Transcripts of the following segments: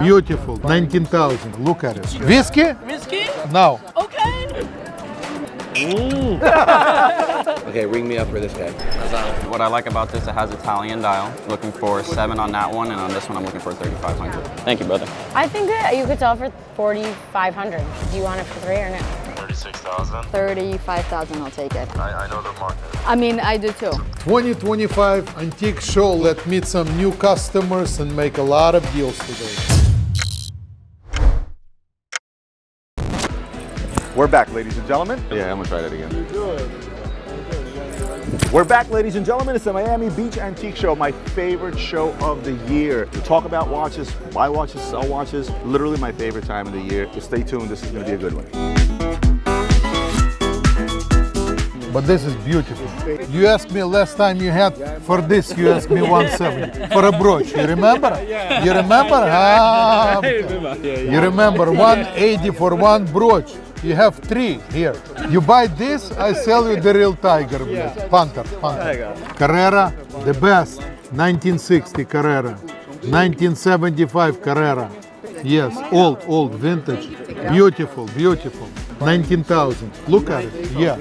Beautiful, 19,000. Look at it. Whiskey? Whiskey? Now. Okay. Okay, ring me up for this guy. What I like about this, it has Italian dial. Looking for 7 on that one, and on this one, I'm looking for 3,500. Thank you, brother. I think that you could sell for 4,500. Do you want it for 3 or no? 36,000. 35,000, I'll take it. I know the market. I mean, I do too. 2025 Antique Show. Let's meet some new customers and make a lot of deals today. We're back, ladies and gentlemen. Yeah, I'm gonna try that again. We're back, ladies and gentlemen. It's the Miami Beach Antique Show, my favorite show of the year. To talk about watches, buy watches, sell watches, literally my favorite time of the year. So stay tuned, this is gonna be a good one. But this is beautiful. You asked me last time you had, for this you asked me 170, for a brooch, you remember? You remember? Ah, you remember 180 for one brooch. You have 3 here. You buy this, I sell you the real tiger, Panther. Carrera, the best. 1960 Carrera, 1975 Carrera. Yes, old, vintage. Beautiful. 19,000. Look at it. Yeah.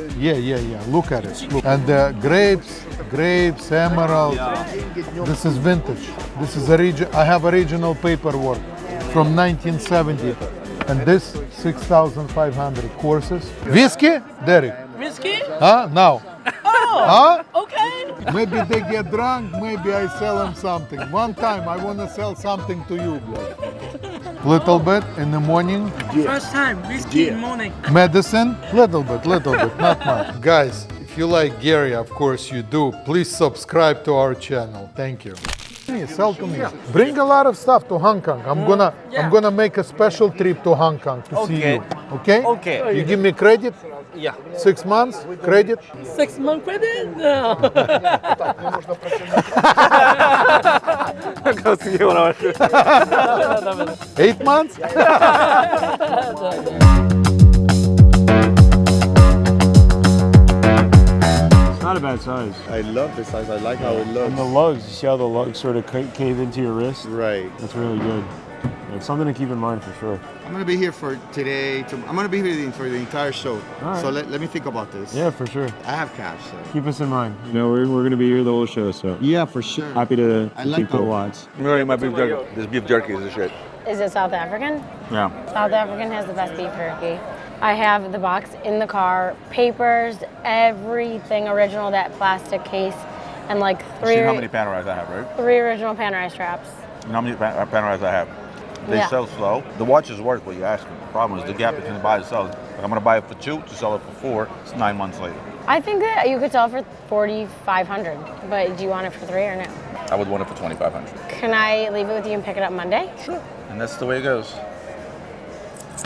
Look at it. Look. And grapes, emerald. This is vintage. This is I have original paperwork from 1970. And this 6,500 courses. Whiskey, Derek? Whiskey? Huh? Now. Oh. Huh? Okay. Maybe they get drunk, maybe I sell them something. One time I want to sell something to you, blood. Little bit in the morning. First time whiskey in morning. Medicine, little bit, not much. Guys, if you like Gary, of course you do, please subscribe to our channel. Thank you. Sell to me. Bring a lot of stuff to Hong Kong. I'm gonna make a special trip to Hong Kong to see you. Okay? Okay. You give me credit? Yeah. 6 months credit? 6 month credit? No. Go see you when I was 8 months? Not a bad size. I love this size. I like how it looks. And the lugs, you see how the lugs sort of cave into your wrist? Right. That's really good. Yeah, it's something to keep in mind for sure. I'm going to be here for today. I'm going to be here for the entire show. Right. So let me think about this. Yeah, for sure. I have cash. So. Keep us in mind. You know, we're going to be here the whole show, so. Yeah, for sure. Happy to like keep the watch. Really, my beef jerky. This beef jerky is the shit. Is it South African? Yeah. South African has the best beef jerky. I have the box in the car, papers, everything original, that plastic case, and like See how many Panoramas I have, right? 3 original Panerai straps. You know how many Panoramas I have? They sell slow. The watch is worth what you ask them. The problem is the gap between the buy and sell. Like I'm going to buy it for 2 to sell it for 4. It's 9 months later. I think that you could sell for 4,500, but do you want it for 3 or no? I would want it for 2,500. Can I leave it with you and pick it up Monday? Sure. And that's the way it goes.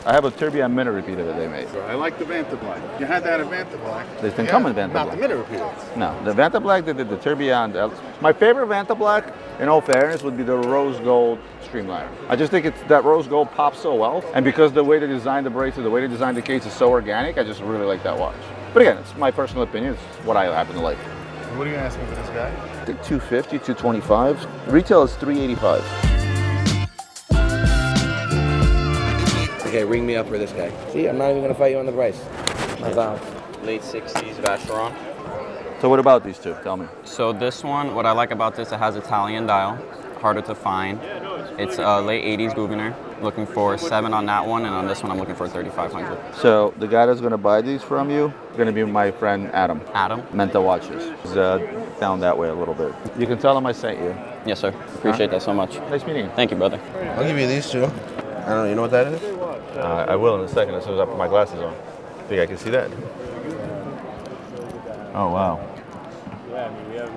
I have a tourbillon minute repeater that they made. I like the Vanta Black. You had that at Vanta Black. They didn't come in Vanta Black. Not the minute repeater. No, the Vanta Black, they did the tourbillon. My favorite Vanta Black, in all fairness, would be the rose gold streamliner. I just think that rose gold pops so well. And because the way they designed the bracelet, the way they designed the case is so organic, I just really like that watch. But again, it's my personal opinion. It's what I happen to like. What are you asking for this guy? I think 250, 225. Retail is 385. Okay, ring me up for this guy. See, I'm not even gonna fight you on the price. Late 60s Vacheron. So what about these two? Tell me. So this one, what I like about this, it has Italian dial. Harder to find. It's a late 80s Guggener. Looking for 7 on that one, and on this one I'm looking for 3,500. So the guy that's gonna buy these from you is gonna be my friend Adam. Adam? Menta Watches. He's down that way a little bit. You can tell him I sent you. Yes, sir. Appreciate that so much. Nice meeting you. Thank you, brother. I'll give you these 2. I don't know, you know what that is? I will in a second as soon as I put my glasses on. Think I can see that? Oh wow. Yeah, I mean, we have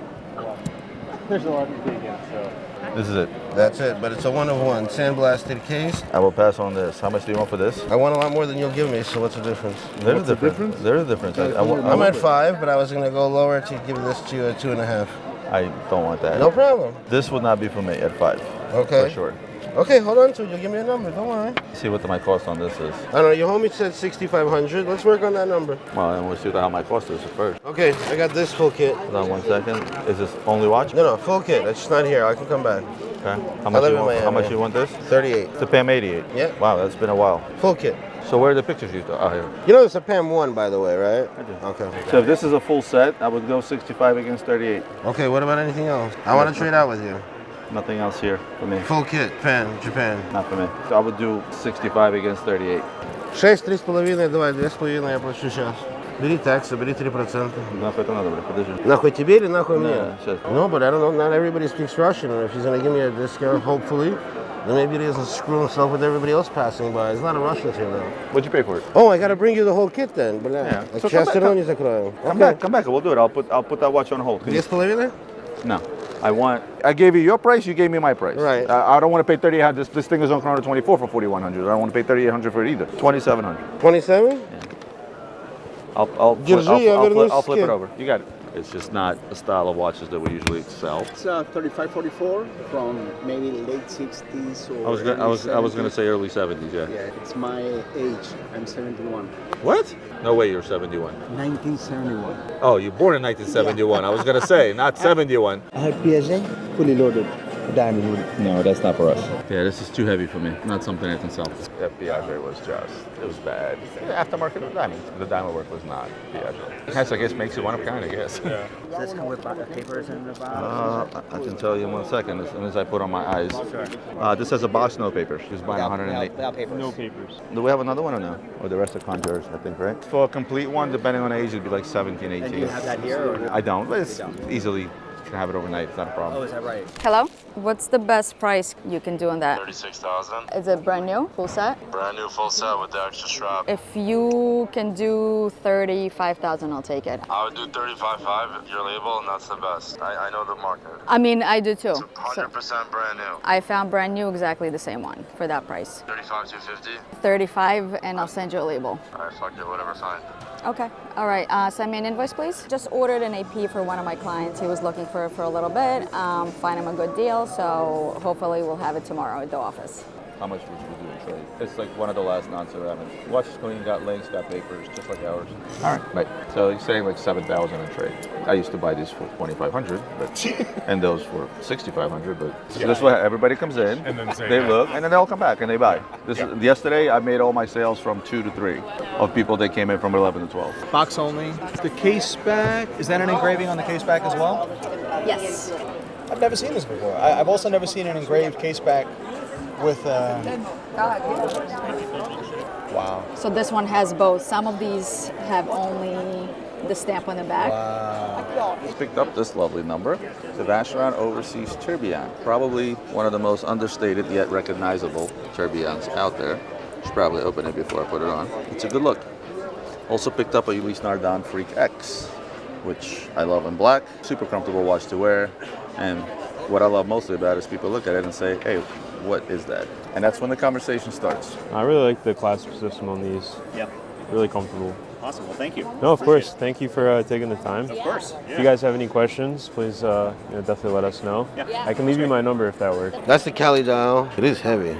there's a lot to dig in, so. This is it. That's it, but it's a 1 of 1. Sandblasted case. I will pass on this. How much do you want for this? I want a lot more than you'll give me, so what's the difference? There's a difference. There's a difference. I'm at 5, but I was gonna go lower to give this to you at 2.5. I don't want that. No problem. This would not be for me at 5. Okay. For sure. Okay, hold on to it. You'll give me a number. Don't worry. See what my cost on this is. I don't know. Your homie said 6,500. Let's work on that number. Well, and we'll see how my cost is first. Okay, I got this full kit. Hold on 1 second. Is this only watch? No, full kit. It's just not here. I can come back. Okay. How I much live you in want? How Miami. much you want this? 38. It's a PAM 88. Yeah. Wow, that's been a while. Full kit. So where are the pictures you? Oh, here. You know it's a PAM 1, by the way, right? I do. Okay. So if this is a full set, I would go 65 against 38. Okay, what about anything else? I want to trade out with you. Nothing else here for me. Full kit, Japan. Not for me. So I would do 65 against 38. 6, 3,5, давай, 2,5 я плачу сейчас. Бери таксы, бери 3%. Нахуй это надо, блядь, подожди. Нахуй тебе или нахуй мне? Yeah, shit. No, but I don't know, not everybody speaks Russian, and if he's gonna give me a discount, hopefully, then maybe he doesn't screw himself with everybody else passing by. There's a lot of Russians here now. What'd you pay for it? Oh, I gotta bring you the whole kit then. Yeah. Like So Chester не закроем. Come back, we'll do it. I'll put that watch on hold. 2,5? No. I gave you your price, you gave me my price. Right. I don't want to pay 3,800. This thing is on Chrono 24 for 4,100. I don't want to pay 3,800 for it either. 2,700. 27? I'll flip it kid. over. You got it. It's just not the style of watches that we usually sell. It's 3544 from maybe late 60s or I was gonna say early 70s. Yeah. Yeah, it's my age. I'm 71. What? No way, you're 71. 1971. Oh, you're born in 1971. I was gonna say not 71. I have PSA fully loaded diamond wood. No, that's not for us. Yeah, this is too heavy for me. Not something I can sell. That Piaget was it was bad. The aftermarket of diamonds. The diamond work was not Piaget. That's, I guess, makes you want to kind of guess. Yeah. Does this come with papers and the box? I can tell you in 1 second as soon as I put on my eyes. Sure. This has a box, no papers. Just buying 108. Without papers. No papers. Do we have another one or no? Or the rest are conjures, I think, right? For a complete one, depending on age, it'd be like 17, 18. And do you have that here or no? I don't, but it's easily can have it overnight. It's not a problem. Oh, is that right? Hello? What's the best price you can do on that? 36,000. Is it brand new, full set? Brand new full set with the extra strap. If you can do 35,000, I'll take it. I would do 35.5 your label, and that's the best. I know the market. I mean, I do too. It's 100% brand new. I found brand new exactly the same one for that price. 35,250. 35, and I'll send you a label. Alright, fuck it, whatever, fine. Okay. All right. Send me an invoice, please. Just ordered an AP for one of my clients. He was looking for it for a little bit. Find him a good deal, so hopefully we'll have it tomorrow at the office. How much would you do in trade? It's like one of the last non-ceramic. Watch is clean, got links, got papers, just like ours. All right. Right. So you're saying like 7,000 in trade. I used to buy these for 2,500, but and those for 6,500. But so this is what everybody comes in, And then say they that. look, and then they all come back and they buy. Yesterday I made all my sales from 2 to 3 of people that came in from 11 to 12. Box only. The case back, is that an engraving on the case back as well? Yes. I've never seen this before. I've also never seen an engraved case back with. Wow. So this one has both. Some of these have only the stamp on the back. Picked up this lovely number, the Vacheron Overseas Tourbillon. Probably one of the most understated yet recognizable tourbillons out there. Should probably open it before I put it on. It's a good look. Also picked up a Ulysse Nardin Freak X, which I love in black. Super comfortable watch to wear. And what I love mostly about it is people look at it and say, hey, what is that? And that's when the conversation starts. I really like the clasp system on these. Yeah. Really comfortable. Awesome. Well, thank you. No, of course. Thank you for taking the time. Of course. If you guys have any questions, please definitely let us know. Yeah. I can leave you my number if that works. That's the Cali dial. It is heavy.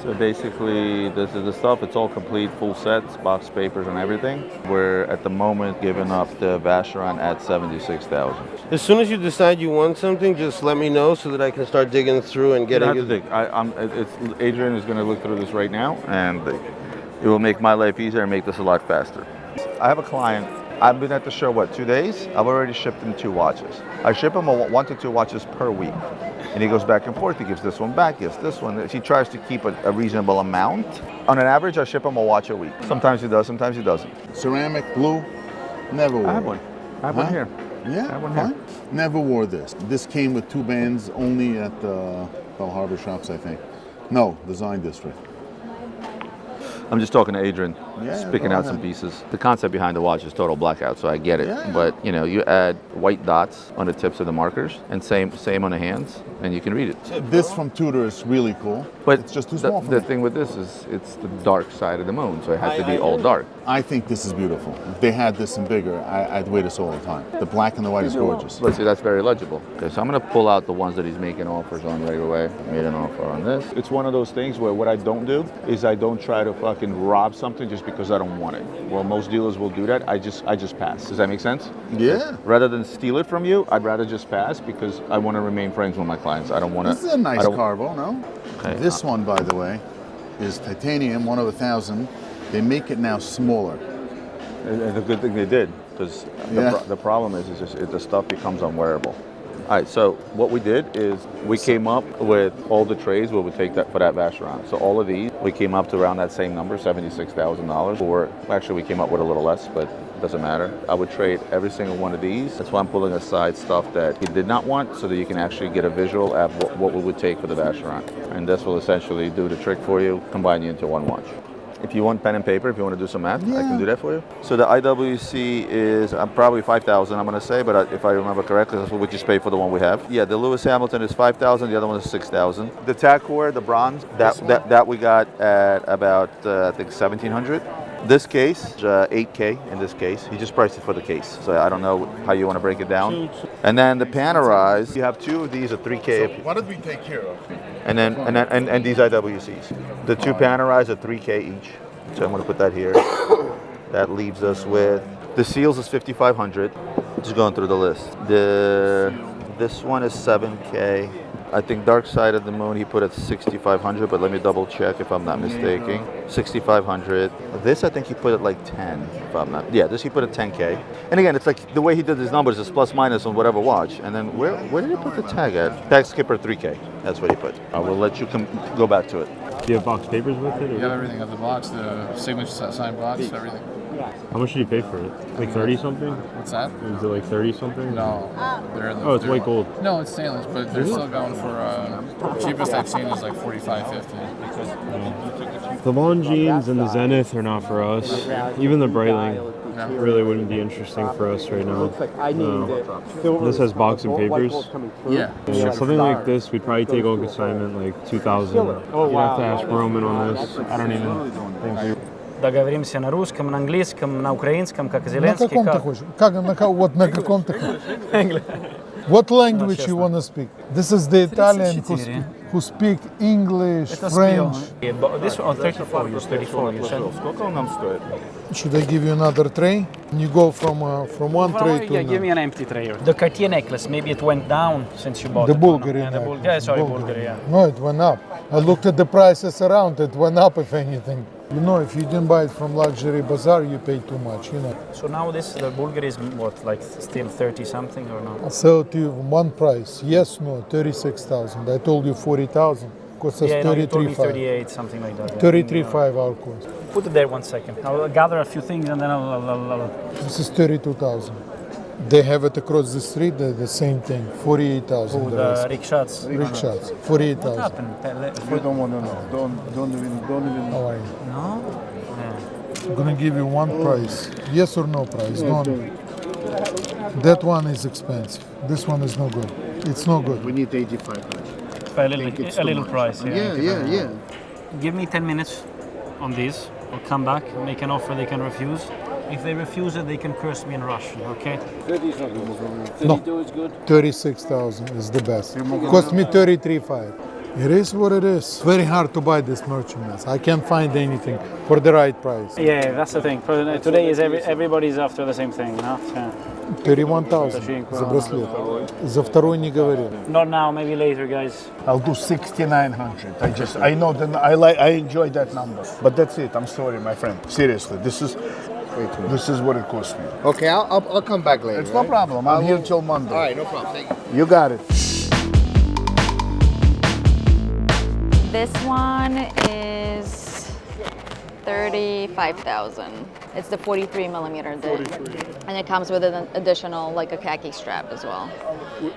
So basically, this is the stuff. It's all complete, full sets, box papers and everything. We're at the moment giving up the Vacheron at 76,000. As soon as you decide you want something, just let me know so that I can start digging through and You getting don't have to dig. Adrian is going to look through this right now, and it will make my life easier and make this a lot faster. I have a client. I've been at the show, 2 days? I've already shipped him 2 watches. I ship him 1 to 2 watches per week. And he goes back and forth. He gives this one back, gives this one. He tries to keep a reasonable amount. On an average, I ship him a watch a week. Sometimes he does, sometimes he doesn't. Ceramic, blue, never wore. I have one. I have one here. Yeah, I have one fine. here. Never wore this. This came with 2 bands only at the Bell Harbor shops, I think. No, Design District. I'm just talking to Adrian, Yeah, just picking go out some ahead. pieces. The concept behind the watch is total blackout, so I get it. Yeah. But you add white dots on the tips of the markers, and same on the hands, and you can read it. This from Tudor is really cool, But it's just too small for the me. thing with this is it's the dark side of the moon, so it has to be all dark. I think this is beautiful. If they had this in bigger, I'd wear this all the time. The black and the white is gorgeous. But see, that's very legible. Okay, so I'm gonna pull out the ones that he's making offers on right away. Made an offer on this. It's one of those things where what I don't do is I don't try to fucking rob something just because I don't want it. Well, most dealers will do that. I just pass. Does that make sense? Yeah. Rather than steal it from you, I'd rather just pass because I want to remain friends with my clients. I don't want to. This is a nice carbo, no? Okay. This one, by the way, is titanium, 1 of 1,000. They make it now smaller. And the good thing they did, because the problem is the stuff becomes unwearable. All right, so what we did is we came up with all the trades where we take that for that Vacheron. So all of these, we came up to around that same number, $76,000. Or actually, we came up with a little less, but it doesn't matter. I would trade every single one of these. That's why I'm pulling aside stuff that you did not want, so that you can actually get a visual at what we would take for the Vacheron. And this will essentially do the trick for you, combine you into one watch. If you want pen and paper, if you want to do some math, I can do that for you. So the IWC is probably 5,000, I'm going to say, but if I remember correctly, that's what we just paid for the one we have. Yeah, the Lewis Hamilton is 5,000, the other one is 6,000. The Tacor, the bronze, that we got at about, I think, 1,700. This case, 8K in this case. He just priced it for the case, so I don't know how you want to break it down. And then the Panerized, you have 2 of these at 3K. So what did we take care of? And then these IWCs. The 2 Panerized are 3K each. So I'm going to put that here. That leaves us with the Seals is 5,500. Just going through the list. This one is 7K. I think Dark Side of the Moon he put at 6,500, but let me double check if I'm not mistaken. 6,500. This I think he put at like 10, if I'm not. Yeah, this he put at 10K. And again, it's like the way he did his numbers is plus minus on whatever watch. And then where did he put the tag at? Tag skipper 3K. That's what he put. I will let you go back to it. Do you have box papers with it? You have everything. I have the box, the signature signed box, everything. How much did you pay for it? Like 30 something? What's that? Was it like 30 something? No. Oh, it's white gold. No, it's stainless, but they're still going for cheapest I've seen is like $45.50. The Longines and the Zenith are not for us. Even the Breitling really wouldn't be interesting for us right now. This has box and papers. Yeah. Something like this, we'd probably take on consignment like 2,000. You'd have to ask Roman on this. I don't even think so. Договоримся на русском, на английском, на украинском, как и Зеленский. На каком ты хочешь? Вот на каком ты хочешь? What language you want to speak? This is the Italian who speak English, French. This on 34, use 34, you said. Should I give you another tray? And you go from one tray to give me an empty tray. The Cartier necklace, maybe it went down since you bought the it. Bulgarian. Bulgari, yeah. No, it went up. I looked at the prices around, it went up if anything. You know, if you didn't buy it from Luxury Bazaar, you pay too much, you know. So now the Bulgari is what, like still 30 something or not? I'll sell it to you one price. Yes, no, 36,000. I told you 40,000. Cost us 33.5. 38, something like that. 33.5 our cost. Put it there 1 second. I'll gather a few things and then I'll... This is 32,000. They have it across the street, the same thing, 48,000. Oh, the rickshaws. Rickshaws, 48,000. What happened? You don't want to know. Don't even. How are you? No? I'm gonna give you one price. Yes or no price? Don't. That one is expensive. This one is no good. It's no good. We need 8,500. A little price. Yeah. Give me 10 minutes on these. I'll come back, make an offer they can refuse. If they refuse it, they can curse me in Russian, okay? 30 is not good. 32 is good? 36,000 is the best. Cost me 33.5. It is what it is. Very hard to buy this merchandise. I can't find anything for the right price. Yeah, that's the thing. Today is everybody's after the same thing, no? Yeah. 31,000 за браслет. За второй не говорил. Not now, maybe later, guys. I'll do 6,900. I know that I enjoy that number, but that's it. I'm sorry, my friend. Seriously, this is what it cost me. Okay, I'll come back later. It's no problem. I'm here till Monday. All right, no problem. Thank you. You got it. This one is 35,000. It's the 43 millimeter disc. And it comes with an additional, like a khaki strap as well.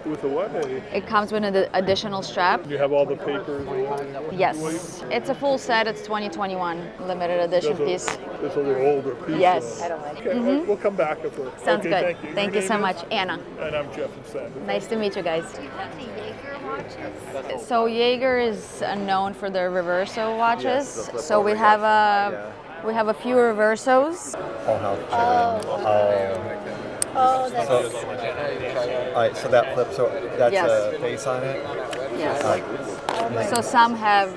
With a what? It comes with an additional strap. You have all the papers? Yes. It's a full set. It's 2021 limited edition piece. This will be older piece. Yes. Okay, we'll come back if we're... Sounds good. Thank you. Thank you so much. Anna. And I'm Jeff and Sandra. Nice to meet you guys. So Jaeger is known for their reverso watches. Yes, so we have a few reversos. Oh, that's so, all right, so that flip, so that's yes. a face on it? Yes. So some have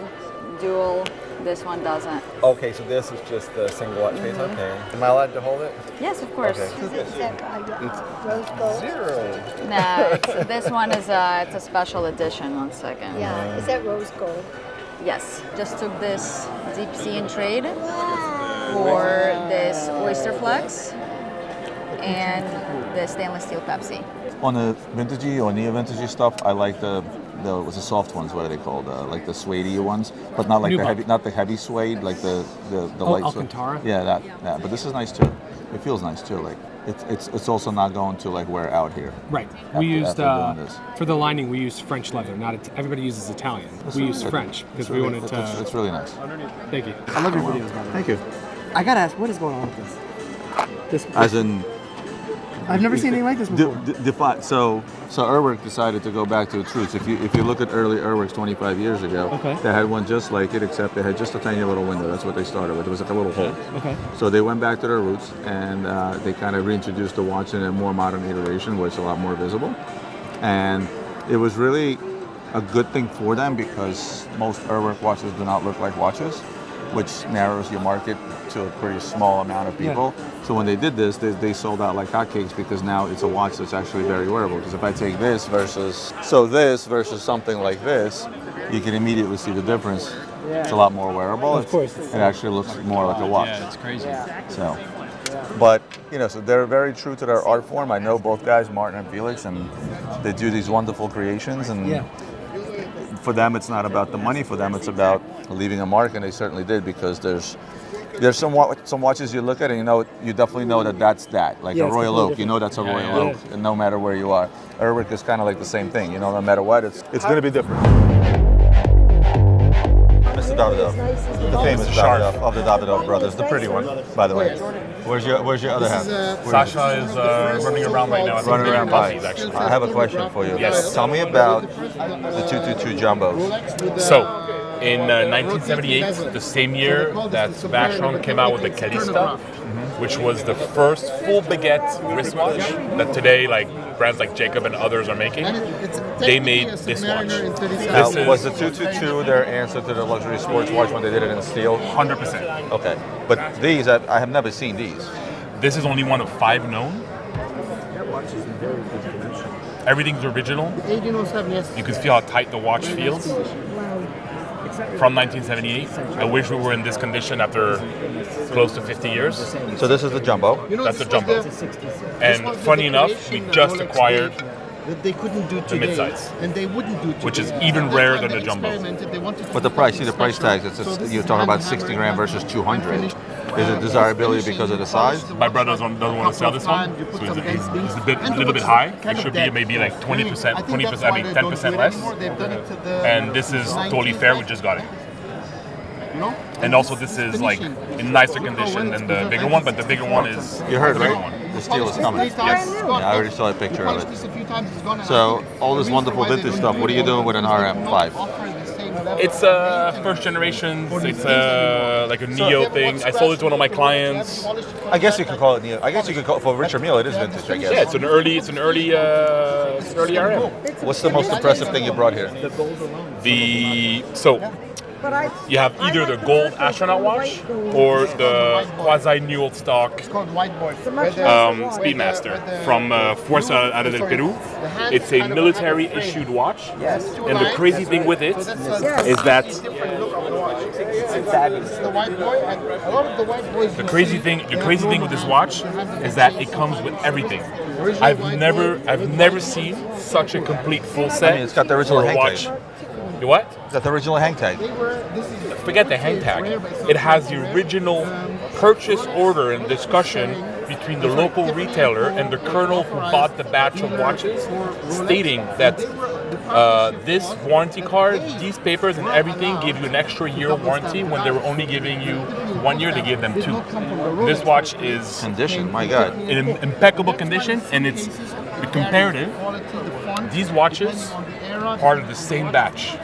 dual. This one doesn't. Okay, so this is just the single watch face. Okay. Am I allowed to hold it? Yes, of course. Okay. Rose gold. Zero. No, this one is it's a special edition. 1 second. Yeah, is that rose gold? Yes, just took this deep sea in trade for this oyster flex and the stainless steel Pepsi. On the vintagey or neo-vintagey stuff, I like the soft ones. What are they called? Like the suede ones, but not like the heavy suede, like the light suede. Alcantara? Yeah, that. But this is nice too. It feels nice too. Like it's also not going to like wear out here. Right. After, We used doing this. for the lining. We used French leather. Not everybody uses Italian. We used French because we wanted to. It's really nice. Thank you. I love your videos, by the way. Thank you. I gotta ask, what is going on with this? As in. I've never seen anything like this before. So Urwerk decided to go back to its roots. If you look at early Urwerks 25 years ago, they had one just like it, except they had just a tiny little window. That's what they started with. It was like a little hole. Okay. So they went back to their roots and they kind of reintroduced the watch in a more modern iteration where it's a lot more visible. And it was really a good thing for them because most Urwerk watches do not look like watches, which narrows your market to a pretty small amount of people. Yeah. So when they did this, they sold out like hotcakes because now it's a watch that's actually very wearable. Because if I take this versus something like this, you can immediately see the difference. It's a lot more wearable. Of course. It actually looks more like a watch. Yeah, it's crazy. So, but so they're very true to their art form. I know both guys, Martin and Felix, and they do these wonderful creations. And for them, it's not about the money. For them, it's about leaving a mark, and they certainly did because there's some watches you look at and you definitely know that's that. Like a Royal Oak, that's a Royal Oak, and no matter where you are. Urwerk is kind of like the same thing. No matter what, it's going to be different. Mr. Davidoff, the famous Sharf of the Davidoff brothers, the pretty one, by the way. Where's your other half? Sasha is running around right now. Running around by. Actually. I have a question for you. Yes. Tell me about the 222 jumbos. So, in 1978, the same year that Vacheron came out with the Calista, which was the first full baguette wristwatch that today brands like Jacob and others are making, they made this watch. Was the 222 their answer to the luxury sports watch when they did it in steel? 100%. Okay, but these, I have never seen these. This is only one of 5 known. Everything's original. You can feel how tight the watch feels. From 1978. I wish we were in this condition after close to 50 years. So this is the jumbo. That's the jumbo. And funny enough, we just acquired that they couldn't do the midsize, and they wouldn't do today. Which is even rarer than the jumbo. But the price, see the price tags. You're talking about 60 grand versus 200. Is it desirability because of the size? My brother doesn't want to sell this one, so it's a little bit high. It should be maybe like 20%, 10% less. And this is totally fair. We just got it. And also, this is like in nicer condition than the bigger one, but the bigger one is you heard, the bigger right? one. The steel is coming. Yes. Yeah, I already saw a picture of it. So all this wonderful vintage stuff. What are you doing with an RM5? It's first generation. It's like a Neo thing. I sold it to one of my clients. I guess you could call it Neo. I guess you could call it for Richard Mille. It is vintage, I guess. Yeah, it's an early RM. What's the most impressive thing you brought here? You have either the gold astronaut watch or the quasi-new old stock Speedmaster from Fuerza Aérea del Perú. It's a military issued watch, and the crazy thing with it is that the crazy thing with this watch is that it comes with everything. I've never seen such a complete full set. I mean, it's got the original hang watch. tag. What? It's got the original hang tag. Forget the hang tag. It has the original purchase order and discussion between the local retailer and the colonel who bought the batch of watches, stating that this warranty card, these papers and everything give you an extra year warranty when they were only giving you 1 year, they gave them 2. This watch is condition, my God, in impeccable condition, and it's comparative. These watches part of the same batch.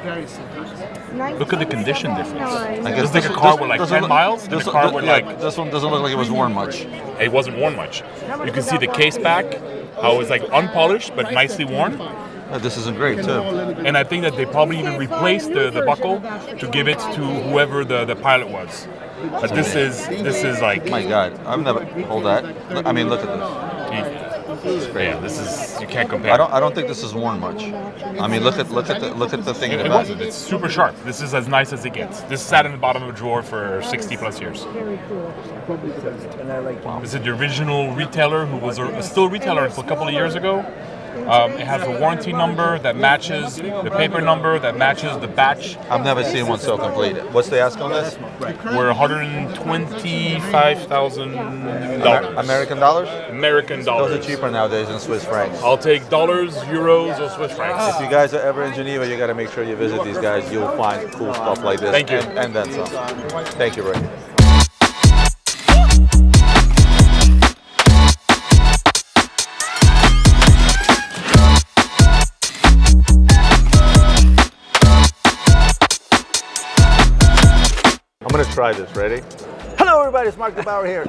Look at the condition difference. I guess it's like a car with like 10 miles and a car with like... This one doesn't look like it was worn much. It wasn't worn much. You can see the case back, how it's like unpolished but nicely worn. This isn't great too. And I think that they probably even replaced the buckle to give it to whoever the pilot was. But this is like, my God, I've never hold that. I mean, look at this. Yeah, this is, you can't compare. I don't think this is worn much. I mean, look at the thing. It wasn't. It's super sharp. This is as nice as it gets. This sat in the bottom of a drawer for 60 plus years. This is the original retailer who was still a retailer until a couple of years ago. It has a warranty number that matches the paper number that matches the batch. I've never seen one so complete. What's the ask on this? We're $125,000. American dollars? American dollars. Those are cheaper nowadays than Swiss francs. I'll take dollars, euros, or Swiss francs. If you guys are ever in Geneva, you got to make sure you visit these guys. You'll find cool stuff like this. Thank you. And then some. Thank you, Rick. I'm gonna try this. Ready? Hello, everybody. It's Mark DeBauer here.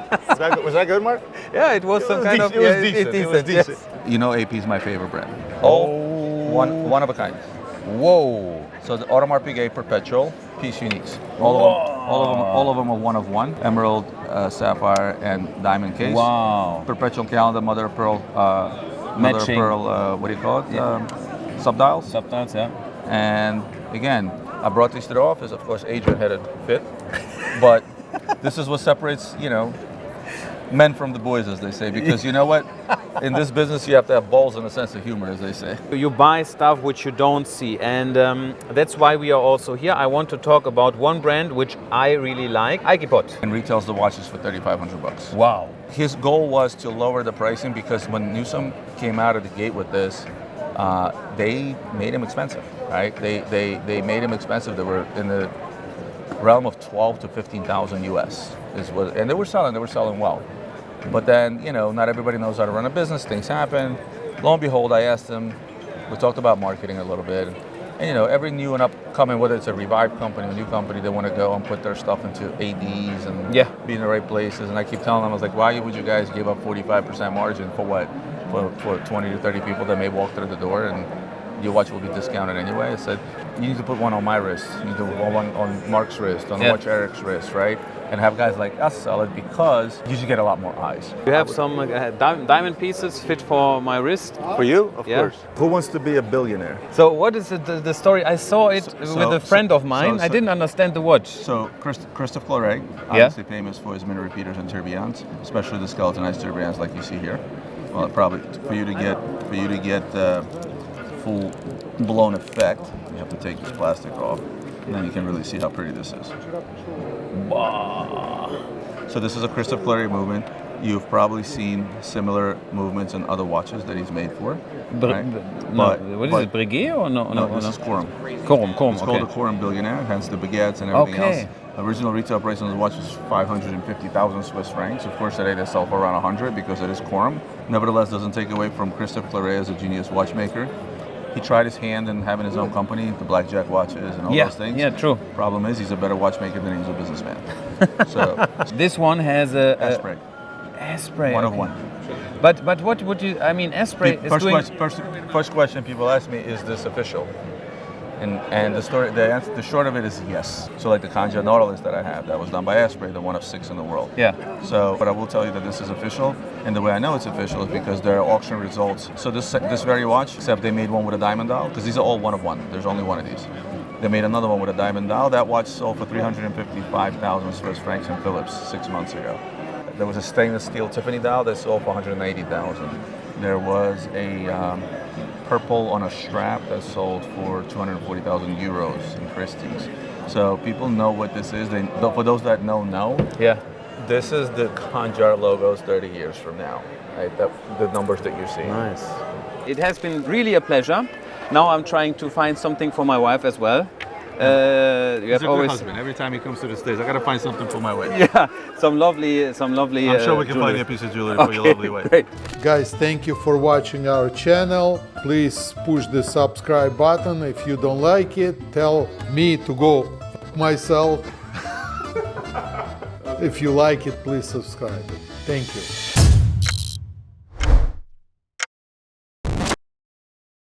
Was that good, Mark? Yeah, it was some kind of. It was decent. It was decent. Yes. You know, AP is my favorite brand. One of a kind. Whoa. So the Audemars Piguet Perpetual Piece Uniques. All of them are one of one. Emerald, sapphire, and diamond case. Wow. Perpetual calendar, mother of pearl. Matching. What do you call it? Yeah. Subdials. Subdials, yeah. And again, I brought these to the office. Of course, Adrian had a fit, but this is what separates, men from the boys, as they say. Because you know what? In this business, you have to have balls and a sense of humor, as they say. You buy stuff which you don't see, and that's why we are also here. I want to talk about one brand which I really like, Aikipot. And retails the watches for $3,500. Wow. His goal was to lower the pricing because when Newsom came out of the gate with this, they made him expensive, right? They made him expensive. They were in the realm of 12 to 15,000 US and they were selling well. But then, not everybody knows how to run a business. Things happen. Lo and behold, I asked him, we talked about marketing a little bit. And every new and upcoming, whether it's a revived company, a new company, they want to go and put their stuff into ADs and be in the right places. And I keep telling them, I was like, why would you guys give up 45% margin for what? For 20 to 30 people that may walk through the door and your watch will be discounted anyway. I said, you need to put one on my wrist, you need to put one on Mark's wrist, on Watch Eric's wrist, right? And have guys like us sell it because you should get a lot more eyes. You have some diamond pieces fit for my wrist. For you? Of course. Who wants to be a billionaire? So what is the story? I saw it with a friend of mine. I didn't understand the watch. So Christophe Claret, obviously famous for his minute repeaters and tourbillons, especially the skeletonized tourbillons like you see here. Well, probably for you to get the full blown effect, you have to take this plastic off, and then you can really see how pretty this is. Wow. So this is a Christophe Claret movement. You've probably seen similar movements in other watches that he's made for. Right? What is it, Breguet or no? No, this is Corum. Corum, It's called a Corum Billionaire, hence the baguettes and everything else. Original retail price on the watch was 550,000 Swiss francs. Of course, today they sell for around 100 because it is Corum. Nevertheless, doesn't take away from Christophe Claret as a genius watchmaker. He tried his hand in having his own company, the blackjack watches and all those things. Yeah, true. Problem is, he's a better watchmaker than he's a businessman. So this one has a Asprey. Asprey. One of one. But what would you? I mean, Asprey is doing. First question people ask me, is this official? And the short of it is yes. So like the Kanja Nautilus that I have, that was done by Asprey, the one of 6 in the world. Yeah. So, but I will tell you that this is official, and the way I know it's official is because there are auction results. So this very watch, except they made one with a diamond dial, because these are all one of one. There's only one of these. They made another one with a diamond dial. That watch sold for 355,000 Swiss francs in Philips 6 months ago. There was a stainless steel Tiffany dial that sold for 180,000. There was a purple on a strap that sold for 240,000 euros in Christie's. So people know what this is. For those that know. Yeah. This is the Kanjar logos 30 years from now. Right? The numbers that you're seeing. Nice. It has been really a pleasure. Now I'm trying to find something for my wife as well. He's a good husband. Every time he comes to the States, I gotta find something for my wife. Yeah, some lovely. I'm sure we can find you a piece of jewelry for your lovely wife. Great. Guys, thank you for watching our channel. Please push the subscribe button. If you don't like it, tell me to go myself. If you like it, please subscribe. Thank you.